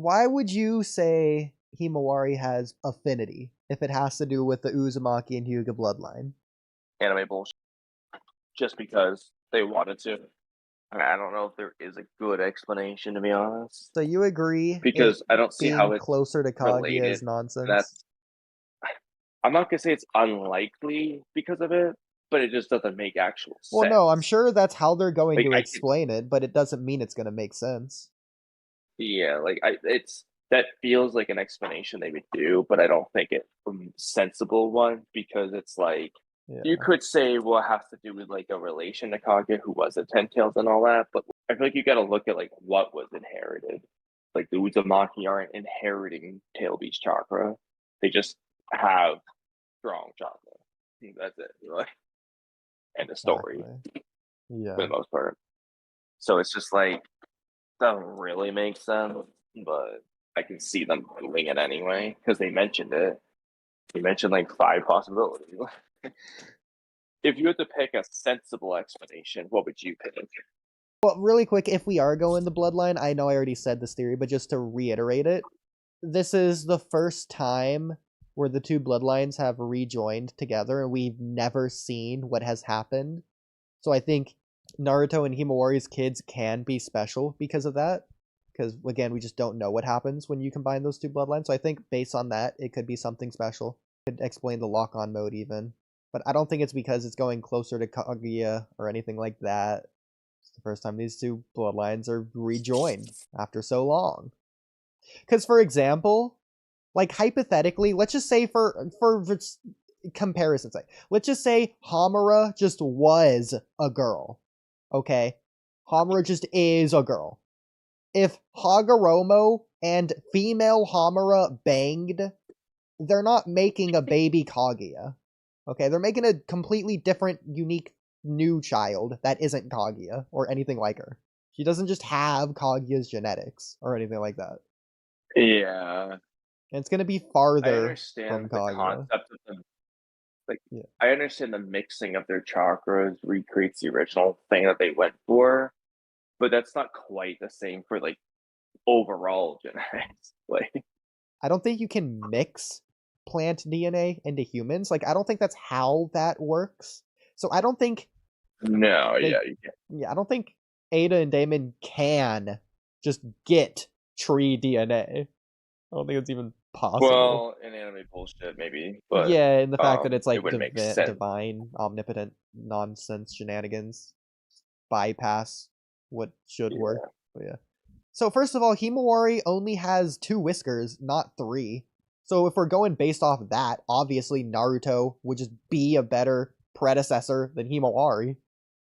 Why would you say Himawari has affinity if it has to do with the Uzumaki and Hyuga bloodline? Anime bullshit. Just because they wanted to. I don't know if there is a good explanation, to be honest. So you agree it Because I don't see being how it's closer to Kaguya is related. nonsense? That's I'm not gonna say it's unlikely because of it, but it just doesn't make actual Well, no, I'm sense. sure that's how they're going Like to I could, explain it, but it doesn't mean it's going to make sense. yeah, it's that feels like an explanation they would do, but I don't think it's a sensible one because it's like you Yeah, could say, well, it has to do with like a relation to Kaguya who was a Ten Tails and all that, but I feel like you got to look at like what was inherited. Like the Uzumaki aren't inheriting Tail Beast chakra; they just have strong chakra. That's it. Like, end of story exactly. for Yeah. the most part. So it's just like doesn't really make sense, but I can see them doing it anyway because they mentioned it. They mentioned like 5 possibilities. If you had to pick a sensible explanation, what would you pick? Well, really quick, if we are going the bloodline, I know I already said this theory, but just to reiterate it, this is the first time where the two bloodlines have rejoined together, and we've never seen what has happened. So I think Naruto and Himawari's kids can be special because of that. Because again, we just don't know what happens when you combine those two bloodlines. So I think based on that, it could be something special. Could explain the lock-on mode even. But I don't think it's because it's going closer to Kaguya or anything like that. It's the first time these two bloodlines are rejoined after so long. Because for example, like hypothetically, let's just say for comparison's sake, let's just say Hamura just was a girl. Okay, Hamura just is a girl. If Hagoromo and female Hamura banged, they're not making a baby Kaguya. Okay, they're making a completely different, unique new child that isn't Kaguya or anything like her. She doesn't just have Kaguya's genetics or anything like that. Yeah, And it's gonna be I farther from understand the Kaguya. concept of them. Like, Yeah. I understand the mixing of their chakras recreates the original thing that they went for, but that's not quite the same for like overall genetics. Like, I don't think you can mix plant DNA into humans. Like, I don't think that's how that works. So I don't think no, yeah, they, you can't. yeah, I don't think Ada and Damon can just get tree DNA. I don't think it's even possible. Well, in anime bullshit, maybe, but Yeah, and the fact that it's it like would make sense. divine, omnipotent nonsense shenanigans bypass what should work. Yeah. But yeah. So first of all, Himawari only has 2 whiskers, not 3. So if we're going based off of that, obviously Naruto would just be a better predecessor than Himawari.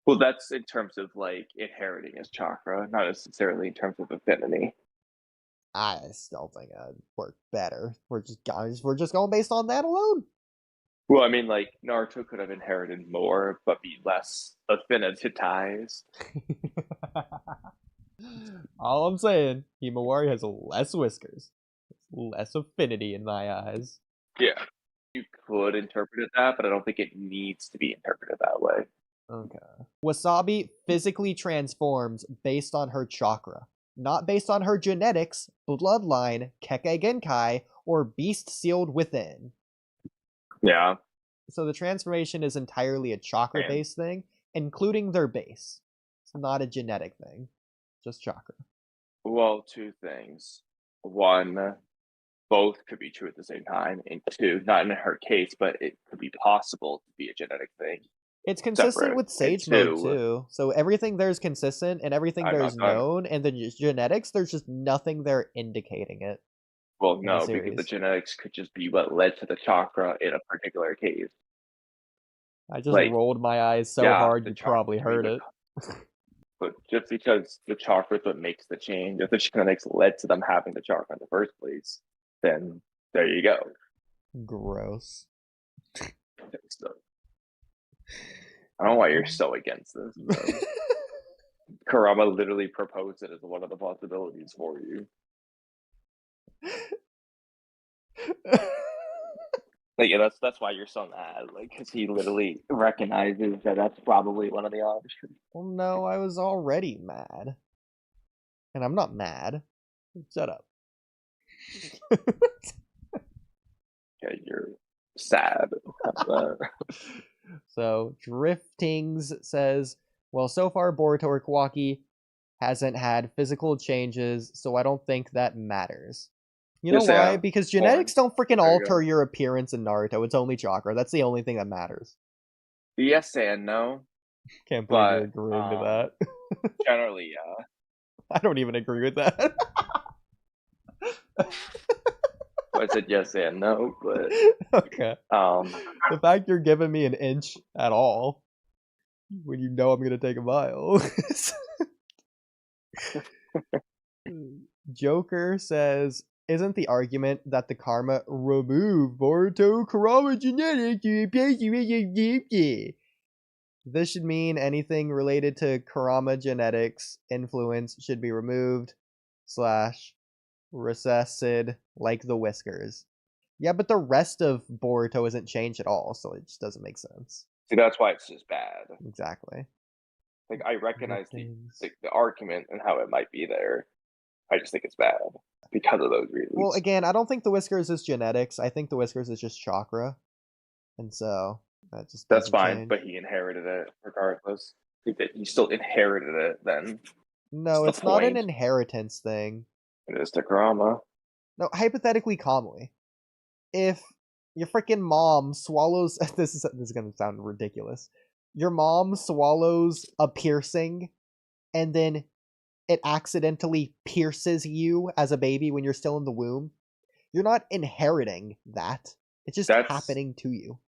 Well, that's in terms of like inheriting his chakra, not necessarily in terms of affinity. I still think I'd work better. We're just going based on that alone. Well, I mean, like Naruto could have inherited more, but be less affinitized. All I'm saying, Himawari has less whiskers, less affinity in my eyes. Yeah, you could interpret it that, but I don't think it needs to be interpreted that way. Okay. Wasabi physically transforms based on her chakra, not based on her genetics, bloodline, Kekkei Genkai, or beast sealed within. Yeah, So the transformation is entirely a chakra and based thing, including their base. It's not a genetic thing, just chakra. well, 2 things. One, both could be true at the same time, and two, not in her case, but it could be possible to be a genetic thing It's consistent separate. with And Sage Mode two, too. So everything there's consistent and everything I'm there's not done. known, and the genetics, there's just nothing there indicating it Well, in the no, because the series. genetics could just be what led to the chakra in a particular case. I just Like, rolled my eyes so yeah, hard the you chakra probably could be heard what, it. but just because the chakra is what makes the change, if the genetics led to them having the chakra in the first place, then there you go. Gross. So, I don't know why you're so against this, but Kurama literally proposed it as one of the possibilities for you. Like, yeah, that's why you're so mad, like, because he literally recognizes that that's probably one of the options. Well, no, I was already mad. And I'm not mad. Shut up. Okay, you're sad. So Driftings says, well, so far Boruto or Kawaki hasn't had physical changes, so I don't think that matters. You know Just say why? Because genetics horns. don't freaking There you alter go. your appearance in Naruto. It's only chakra. That's the only thing that matters. Yes and no, Can't believe you're but agreeing to that. generally, yeah. I don't even agree with that. I said yes and no, but Okay. The fact you're giving me an inch at all when you know I'm gonna take a mile. Joker says, isn't the argument that the karma removed Boruto Kurama genetics to replace it with a gift? This should mean anything related to Kurama genetics influence should be removed / recessed like the whiskers. Yeah, but the rest of Boruto isn't changed at all, so it just doesn't make sense. See, that's why it's just bad. Exactly. Like, I recognize the argument and how it might be there. I just think it's bad because of those reasons. Well, again, I don't think the whiskers is genetics. I think the whiskers is just chakra. And so that just that's fine, change. but he inherited it regardless. I think that he still inherited it then. No, it's not an inheritance thing. It is to Kurama. No, hypothetically, Kamui. If your freaking mom swallows this is gonna sound ridiculous. Your mom swallows a piercing and then it accidentally pierces you as a baby when you're still in the womb. You're not inheriting that. It's just happening to you.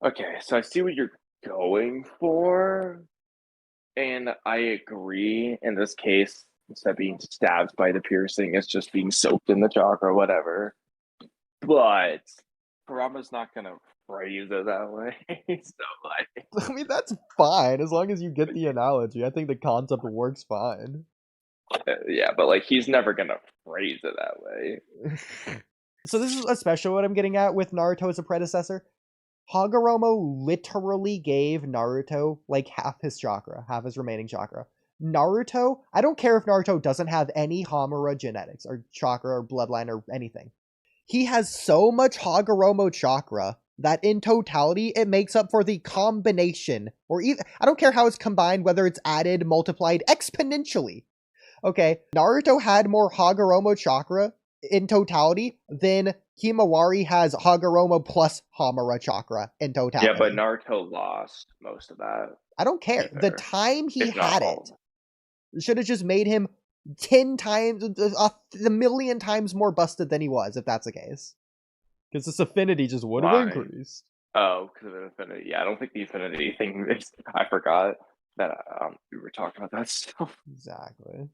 Okay, so I see what you're going for. And I agree in this case, instead of being stabbed by the piercing, it's just being soaked in the chakra or whatever. But Kurama's not gonna phrase it that way. So like I mean that's fine as long as you get the analogy. I think the concept works fine. Yeah, but like he's never gonna phrase it that way. So this is especially what I'm getting at with Naruto as a predecessor. Hagoromo literally gave Naruto like half his chakra, half his remaining chakra. Naruto, I don't care if Naruto doesn't have any Hamura genetics or chakra or bloodline or anything. He has so much Hagoromo chakra that in totality it makes up for the combination, or even, I don't care how it's combined, whether it's added, multiplied exponentially. Okay, Naruto had more Hagoromo chakra in totality than Himawari has Hagoromo plus Hamura chakra in totality. Yeah, but Naruto lost most of that. I don't care. The time he had it should have just made him 10 times, a million times more busted than he was, if that's the case. Because this affinity just would have increased. Oh, because of affinity. Yeah, I don't think the affinity thing is. I forgot that we were talking about that stuff. Exactly.